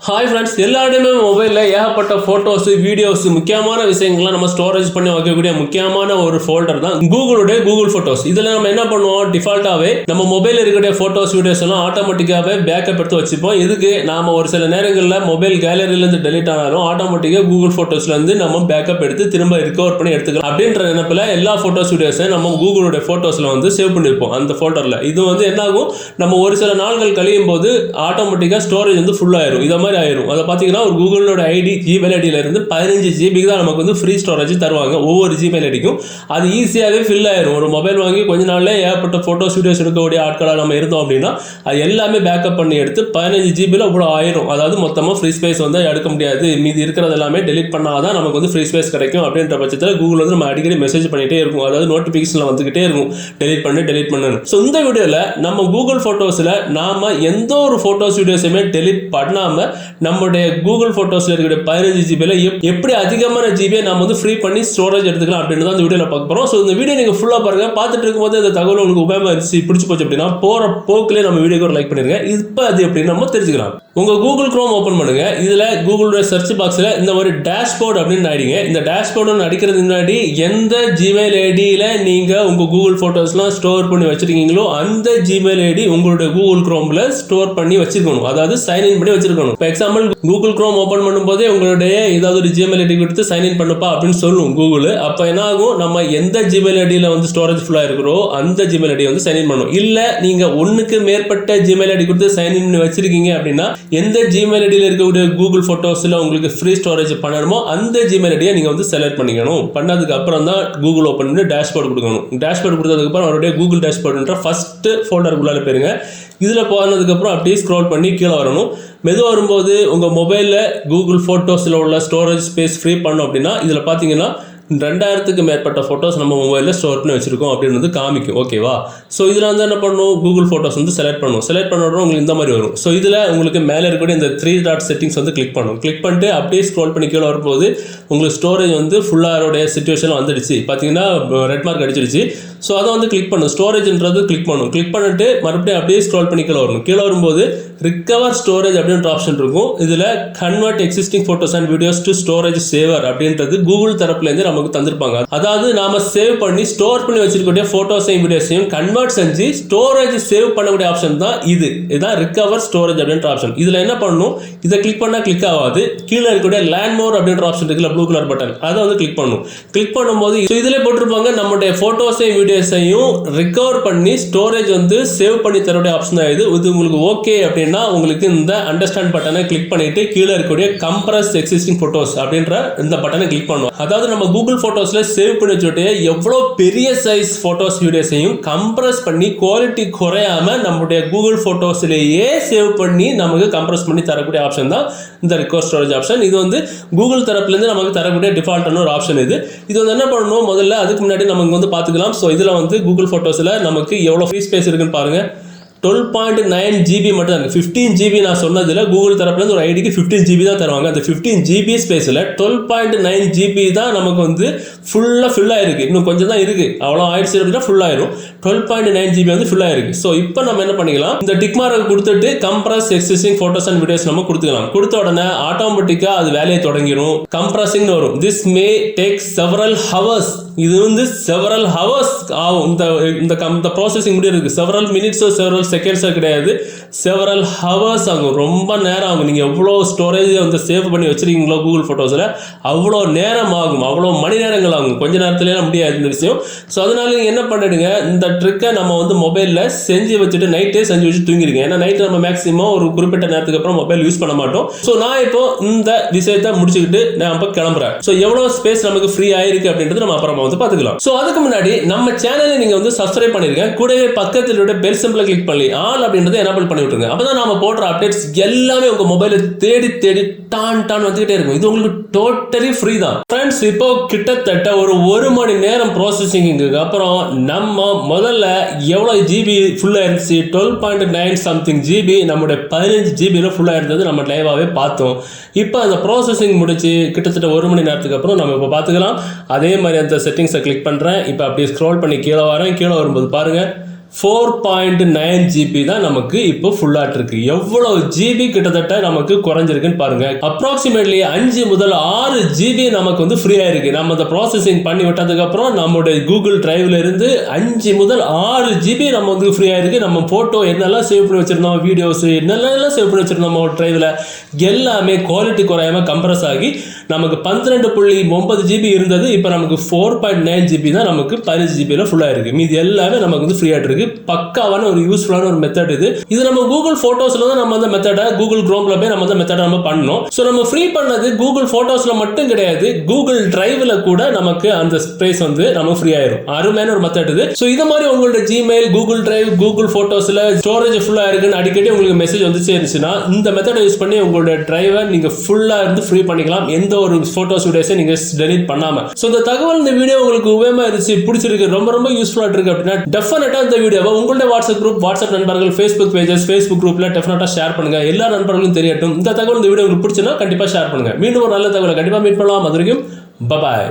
Hi friends, எல்லாருமே மொபைலில் ஏகப்பட்ட ஃபோட்டோஸ், வீடியோஸ், முக்கியமான விஷயங்கள்லாம் நம்ம ஸ்டோரேஜ் பண்ணி வைக்கக்கூடிய முக்கியமான ஒரு ஃபோல்டர் தான் கூகுளுடைய கூகுள் ஃபோட்டோஸ். இதில் நம்ம என்ன பண்ணுவோம், டிஃபால்ட்டாகவே நம்ம மொபைலில் இருக்கக்கூடிய ஃபோட்டோஸ், வீடியோஸ் எல்லாம் ஆட்டோமேட்டிக்காகவே பேக்கப் எடுத்து வச்சுப்போம். இதுக்கு நாம ஒரு சில நேரங்களில் மொபைல் கேலரியிலேருந்து டெலிட் ஆனாலும் ஆட்டோமேட்டிக்காக கூகுள் ஃபோட்டோஸ்லேருந்து நம்ம பேக்கப் எடுத்து திரும்ப ரிகவர் பண்ணி எடுத்துக்கலாம் அப்படின்ற நினைப்பில் எல்லா ஃபோட்டோஸ், வீடியோஸையும் நம்ம கூகுளுடைய ஃபோட்டோஸில் வந்து சேவ் பண்ணியிருப்போம் அந்த ஃபோல்டரில். இது வந்து என்னாகும், நம்ம ஒரு சில நாள்கள் கழியும் போது ஆட்டோமேட்டிக்காக ஸ்டோரேஜ் வந்து ஃபுல் ஆயிரும். இதை மாதிரி ஆயிரும். அதை பார்த்தீங்கன்னா ஒரு கூகுளோட ஐடி ஜிமெயில் ஐடியில இருந்து 15 GB தான் நமக்கு வந்து ஃப்ரீ ஸ்டோரேஜ் தருவாங்க ஒவ்வொரு ஜிமெயில் ஐடிக்கும். அது ஈஸியாகவே ஃபில் ஆயிரும். ஒரு மொபைல் வாங்கி கொஞ்ச நாள்ல ஏகப்பட்ட ஃபோட்டோஸ், வீடியோஸ் எடுக்கக்கூடிய ஆட்களாக நம்ம இருந்தோம் அப்படின்னா அது எல்லாமே பேக்கப் பண்ணி எடுத்து 15 GB இவ்வளோ ஆயிரும். அதாவது மொத்தமாக ஃப்ரீ ஸ்பேஸ் வந்து எடுக்க முடியாது, மீதி இருக்கிறது எல்லாமே டெலிட் பண்ணாதான் நமக்கு வந்து ஃப்ரீ ஸ்பேஸ் கிடைக்கும். அப்படின்ற பட்சத்தில் கூகுள் வந்து நம்ம அடிக்கடி மெசேஜ் பண்ணிட்டே இருக்கும், அதாவது நோட்டிஃபிகேஷன் வந்துகிட்டே இருக்கும், டெலிட் பண்ணு. ஸோ இந்த வீடியோவில் நம்ம கூகுள் ஃபோட்டோஸில் நாம எந்த ஒரு ஃபோட்டோஸ், வீடியோஸுமே டெலிட் பண்ணாமல் நம்மளுடைய கூகுள் ஃபோட்டோஸில் இருக்கிற 15 GB எப்படி அதிகமான ஜிபியை நம்ம வந்து ஃப்ரீ பண்ணி ஸ்டோரேஜ் எடுத்துக்கலாம் அப்படின்னு தான் இந்த வீடியோவில் பார்க்க போகிறோம். ஸோ இந்த வீடியோ நீங்கள் ஃபுல்லாக பாருங்கள். பார்த்துட்டு இருக்கும்போது இந்த தகவல் உங்களுக்கு உபயோகமாக இருந்துச்சு, பிடிச்சி போச்சு அப்படின்னா போகிற போக்கிலே நம்ம வீடியோக்கு ஒரு லைக் பண்ணிருங்க. இப்போ அது எப்படின்னு நம்ம தெரிஞ்சுக்கலாம். உங்கள் கூகுள் குரோம் ஓப்பன் பண்ணுங்க. இதில் கூகுளோட சர்ச் பாக்ஸில் இந்த ஒரு டேஷ்போர்ட் அப்படின்னு அடிங்க. இந்த டேஷ்போர்டு அடிக்கிறது முன்னாடி எந்த ஜிமெயில் ஐடியில் நீங்கள் உங்கள் கூகுள் ஃபோட்டோஸ்லாம் ஸ்டோர் பண்ணி வச்சிருக்கீங்களோ அந்த ஜிமெயில் ஐடி உங்களுடைய கூகுள் குரோமில் ஸ்டோர் பண்ணி வச்சிருக்கணும், அதாவது சைன்இன் பண்ணி வச்சிருக்கணும். இப்போ எக்ஸாம்பிள் கூகுள் குரோம் ஓப்பன் பண்ணும்போதே உங்களுடைய ஏதாவது ஒரு ஜிமெயில் ஐடி கொடுத்து சைன்இன் பண்ணுப்பா அப்படின்னு சொல்லும் கூகுள். அப்போ என்ன ஆகும், நம்ம எந்த ஜிமெயில் ஐடியில் வந்து ஸ்டோரேஜ் ஃபுல்லாக இருக்கிறோ அந்த ஜிமெயில் ஐடியை வந்து சைன்இன் பண்ணணும். இல்லை நீங்கள் ஒன்றுக்கு மேற்பட்ட ஜிமெயில் ஐடி கொடுத்து சைன்இன் பண்ணி வச்சிருக்கீங்க அப்படின்னா எந்த ஜிமெயில் ஐடியில் இருக்கக்கூடிய கூகுள் ஃபோட்டோஸில் உங்களுக்கு ஃப்ரீ ஸ்டோரேஜ் பண்ணணுமோ அந்த ஜிமெயில் ஐடியை நீங்கள் வந்து செலக்ட் பண்ணிக்கணும். பண்ணதுக்கு அப்புறம் தான் கூகுள் ஓப்பன் பண்ணி டேஷ்போர்ட் கொடுக்கணும். டேஷ்போர்ட் கொடுத்ததுக்கப்புறம் அவருடைய கூகுள் டேஷ்போர்டுன்ற ஃபர்ஸ்ட் ஃபோல்டருக்குள்ளால போயிருங்க. இதில் போனதுக்கப்புறம் அப்படியே ஸ்க்ரோல் பண்ணி கீழே வரணும். மெதுவாக வரும்போது உங்கள் மொபைலில் கூகுள் ஃபோட்டோஸில் உள்ள ஸ்டோரேஜ் ஸ்பேஸ் ஃப்ரீ பண்ணோம் அப்படின்னா இதில் பார்த்தீங்கன்னா 2000க்கு மேற்பட்ட ஃபோட்டோஸ் நம்ம மொபைலில் ஸ்டோர் பண்ணி வச்சிருக்கோம் அப்படின்னு வந்து காமிக்கும். ஓகேவா? ஸோ இதில் வந்து என்ன பண்ணணும், கூகுள் ஃபோட்டோஸ் வந்து செலக்ட் பண்ணணும். செலக்ட் பண்ண உடனே உங்களுக்கு இந்த மாதிரி வரும். ஸோ இதில் உங்களுக்கு மேலே இருக்கக்கூடிய இந்த 3 டாட் செட்டிங்ஸ் வந்து கிளிக் பண்ணணும். கிளிக் பண்ணிட்டு அப்படியே ஸ்க்ரோல் பண்ணி கீழே வரும்போது உங்களுக்கு ஸ்டோரேஜ் வந்து ஃபுல்லாக சிச்சுவேஷன் வந்துடுச்சு. பார்த்தீங்கன்னா ரெட் மார்க் அடிச்சிருச்சு. ஸோ அதை வந்து கிளிக் பண்ணணும். ஸ்டோரேஜ்ன்றது கிளிக் பண்ணணும். கிளிக் பண்ணிட்டு மறுபடியும் அப்படியே ஸ்க்ரோல் பண்ணி கீழே வரணும். கீழே வரும்போது ரிகவர் ஸ்டோரேஜ் அப்படின்ற ஆப்ஷன் இருக்கும். இதில் convert existing photos and videos to storage saver அப்படின்றது கூகுள் தரப்புலேருந்து நமக்கு தந்திருப்பாங்க. அதாவது நாம சேவ் பண்ணி ஸ்டோர் பண்ணி வச்சிருக்கக்கூடிய ஃபோட்டோஸையும் வீடியோஸையும் கன்வெர்ட் செஞ்சு ஸ்டோரேஜ் சேவ் பண்ணக்கூடிய ஆப்ஷன் தான் இதுதான் ரிகவர் ஸ்டோரேஜ் அப்படின்ற ஆப்ஷன். இதில் என்ன பண்ணணும், இதை கிளிக் பண்ணால் கிளிக் ஆகாது. கீழே இருக்கக்கூடிய லேண்ட் மோர் அப்படின்ற ஆப்ஷன் இருக்குல்ல, ப்ளூ கலர் பட்டன், அதை வந்து கிளிக் பண்ணணும். கிளிக் பண்ணும்போது இதில் போட்டிருப்பாங்க நம்மளுடைய ஃபோட்டோஸையும் வீடியோஸையும் ரிகவர் பண்ணி ஸ்டோரேஜ் வந்து சேவ் பண்ணி தரக்கூடிய ஆப்ஷன் தான் இது. உங்களுக்கு ஓகே அப்படின்னா உங்களுக்கு இந்த அண்டர்ஸ்டாண்ட் பட்டனை கிளிக் பண்ணிட்டு கீழே இருக்கக்கூடிய கம்ப்ரஸ் எக்ஸிஸ்டிங் ஃபோட்டோஸ் அப்படின்ற இந்த பட்டனை கிளிக் பண்ணுவோம். அதாவது நம்ம கூகுள் ஃபோட்டோஸ்ல சேவ் பண்ணி வச்சுட்டு எவ்வளோ பெரிய சைஸ் ஃபோட்டோஸ், வீடியோஸையும் கம்ப்ரஸ் பண்ணி குவாலிட்டி குறையாம நம்மளுடைய கூகுள் ஃபோட்டோஸ்லேயே சேவ் பண்ணி நமக்கு கம்ப்ரஸ் பண்ணி தரக்கூடிய ஆப்ஷன் தான் இந்த ரிகவர் ஸ்டோரேஜ் ஆப்ஷன். இது வந்து கூகுள் தரப்புலேருந்து நமக்கு தரக்கூடிய டிஃபால்ட்டான ஒரு ஆப்ஷன் இது. இது வந்து என்ன பண்ணணும், முதல்ல அதுக்கு முன்னாடி நமக்கு வந்து பார்த்துக்கலாம். ஸோ இதில் வந்து கூகுள் ஃபோட்டோஸில் நமக்கு எவ்வளோ ஃப்ரீ ஸ்பேஸ் இருக்குன்னு பாருங்க. 12.9 GB மட்டும் தான் இருக்குது. 15 GB நான் சொன்னதில் கூகுள் தரப்புலேருந்து ஒரு ஐடிக்கு 15 GB தான் தருவாங்க. அந்த 15 GB ஸ்பேஸில் 12.9 GB தான் நமக்கு வந்து ஃபுல்லாக ஃபில் ஆயிருக்கு. இன்னும் கொஞ்சம் தான் இருக்குது, அவ்வளோ ஆயிடுச்சு அப்படின்னா ஃபுல் ஆயிரும். 12.9 GB வந்து ஃபுல் ஆயிருக்கு. ஸோ இப்போ நம்ம என்ன பண்ணிக்கலாம், இந்த டிக் மார்க்கை கொடுத்துட்டு compress existing photos and videos நம்ம கொடுத்துக்கலாம். கொடுத்த உடனே ஆட்டோமேட்டிக்காக அது வேலையை தொடங்கிடும். கம்ப்ரஸிங்னு வரும். This may take several hours. இது வந்து செவரல் ஹவர்ஸ் ஆகும் இந்த ப்ராசஸிங் முடியிருக்கு. செவரல் மினிட்ஸோ செவரல் செகண்ட்ஸோ கிடையாது, செவரல் ஹவர்ஸ் ஆகும். ரொம்ப நேரம் ஆகும். நீங்கள் எவ்வளோ ஸ்டோரேஜ் வந்து சேவ் பண்ணி வச்சுருக்கீங்களோ கூகுள் ஃபோட்டோஸில் அவ்வளோ நேரம் ஆகும், அவ்வளோ மணி நேரங்கள் ஆகும். கொஞ்ச நேரத்துலேயே முடியாது இந்த விஷயம். ஸோ அதனால நீங்கள் என்ன பண்ணிடுங்க, இந்த ட்ரிக்கை நம்ம வந்து மொபைலில் செஞ்சு வச்சுட்டு நைட்டே செஞ்சு வச்சு தூங்கிடுங்க. ஏன்னா நைட்டு நம்ம மேக்ஸிமம் ஒரு குறிப்பிட்ட நேரத்துக்கு அப்புறம் மொபைல் யூஸ் பண்ண மாட்டோம். ஸோ நான் இப்போ இந்த விஷயத்தை முடிச்சுக்கிட்டு நான் இப்போ கிளம்புறேன். ஸோ எவ்வளோ ஸ்பேஸ் நமக்கு ஃப்ரீ ஆயிருக்கு அப்படின்றது நம்ம அப்புறமா வந்து பார்த்துக்கலாம். ஸோ அதுக்கு முன்னாடி நம்ம சேனலை நீங்கள் வந்து சப்ஸ்கிரைப் பண்ணிருங்க. கூடவே பக்கத்தில் உள்ள பெல் சிம்பிளை கிளிக் பண்ணி ஆல் அப்படின்றத எனேபிள் பண்ணி விட்டுருங்க. அப்பதான் நாம போடுற அப்டேட்ஸ் எல்லாமே உங்க மொபைலை தேடி டான் வந்துகிட்டே இருக்கும். இது உங்களுக்கு டோட்டலி ஃப்ரீ தான் ஃப்ரெண்ட்ஸ். இப்போ கிட்டத்தட்ட ஒரு 1 மணி நேரம் ப்ராசஸிங்க்கு அப்புறம் நம்ம முதல்ல எவ்வளவு ஜிபி ஃபுல்லா இருந்துச்சு, 12.9 சம்திங் ஜிபி நம்முடைய 15 ஜிபியில் ஃபுல்லாக இருந்தது நம்ம லைவாகவே பார்த்தோம். இப்போ அந்த ப்ராசஸிங் முடிச்சு கிட்டத்தட்ட 1 மணி நேரத்துக்கு அப்புறம் நம்ம இப்போ பார்த்துக்கலாம். அதே மாதிரி அந்த செட்டிங்ஸை கிளிக் பண்ணுறேன். இப்போ அப்படியே ஸ்க்ரோல் பண்ணி கீழே வரேன். கீழே வரும்போது பாருங்கள் 4.9 GB தான் நமக்கு இப்போ ஃபுல்லாட் இருக்கு. எவ்வளவு ஜிபி கிட்டத்தட்ட நமக்கு குறைஞ்சிருக்குன்னு பாருங்க. அப்ராக்சிமேட்லி 5 முதல் 6 GB நமக்கு வந்து ஃப்ரீயா இருக்கு. நம்ம அந்த ப்ராசஸிங் பண்ணி விட்டதுக்கு அப்புறம் நம்மளுடைய கூகுள் டிரைவ்ல இருந்து 5 முதல் 6 GB நம்ம வந்து ஃப்ரீயா இருக்கு. நம்ம போட்டோ என்னெல்லாம் சேவ் பண்ணி வச்சிருந்தோம், வீடியோஸ் என்னெல்லாம் சேவ் பண்ணி வச்சிருந்தோம் டிரைவ்ல எல்லாமே குவாலிட்டி குறையாம கம்ப்ரஸ் ஆகி நமக்கு 12.9 GB இருந்தது. இப்போ நமக்கு 4.9 GB தான் நமக்கு 15 GB ஃபுல்லா இருக்கு. மீதி எல்லாமே நமக்கு வந்து ஃப்ரீயா இருக்கு. பக்காவான ஒரு யூஸ்ஃபுல்லான ஒரு மெத்தட் இது நம்ம கூகுள் போட்டோஸ்ல தான் நம்ம அந்த மெத்தட கூகுள் குரோம்ல போய் நம்ம அந்த மெத்தட நம்ம பண்ணோம். சோ நம்ம ஃப்ரீ பண்ணது கூகுள் போட்டோஸ்ல மட்டும் கிடையாது, கூகுள் டிரைவ்ல கூட நமக்கு அந்த ஸ்பேஸ் வந்து நம்ம ஃப்ரீ ஆயிரும். அருமையான ஒரு மெத்தட் இது. சோ இது மாதிரி உங்களோட ஜிமெயில், கூகுள் டிரைவ், கூகுள் போட்டோஸ்ல ஸ்டோரேஜ் ஃபுல்லா இருக்குன்னு அடிக்கடி உங்களுக்கு மெசேஜ் வந்து சேருச்சுன்னா இந்த மெத்தட யூஸ் பண்ணி உங்களோட டிரைவை நீங்க ஃபுல்லா இருந்து ஃப்ரீ பண்ணிக்கலாம். எந்த ஒரு போட்டோஸ் வீடியோஸை நீங்க டெலீட் பண்ணாம. சோ இந்த தகவல், இந்த வீடியோ உங்களுக்கு உபயோகமா இருந்துச்சு, பிடிச்சிருக்கு, ரொம்ப ரொம்ப யூஸ்ஃபுல்லா இருக்கு அப்படின்னா டெஃபினட்டா இந்த வீடியோவை உங்களுடைய வாட்ஸ்அப் குரூப், வாட்ஸ்அப் நண்பர்கள், ஃபேஸ்புக் பேஜஸ், ஃபேஸ்புக் குரூப்ல டெஃபினட்டா ஷேர் பண்ணுங்க. எல்லா நண்பர்களும் தெரியட்டும். இந்த தகவல், இந்த வீடியோ உங்களுக்கு பிடிச்சுன்னா கண்டிப்பா ஷேர் பண்ணுங்க. மீண்டும் ஒரு நல்ல தகவலை கண்டிப்பா மீட் பண்ணலாம். அது வரைக்கும் பபாய்.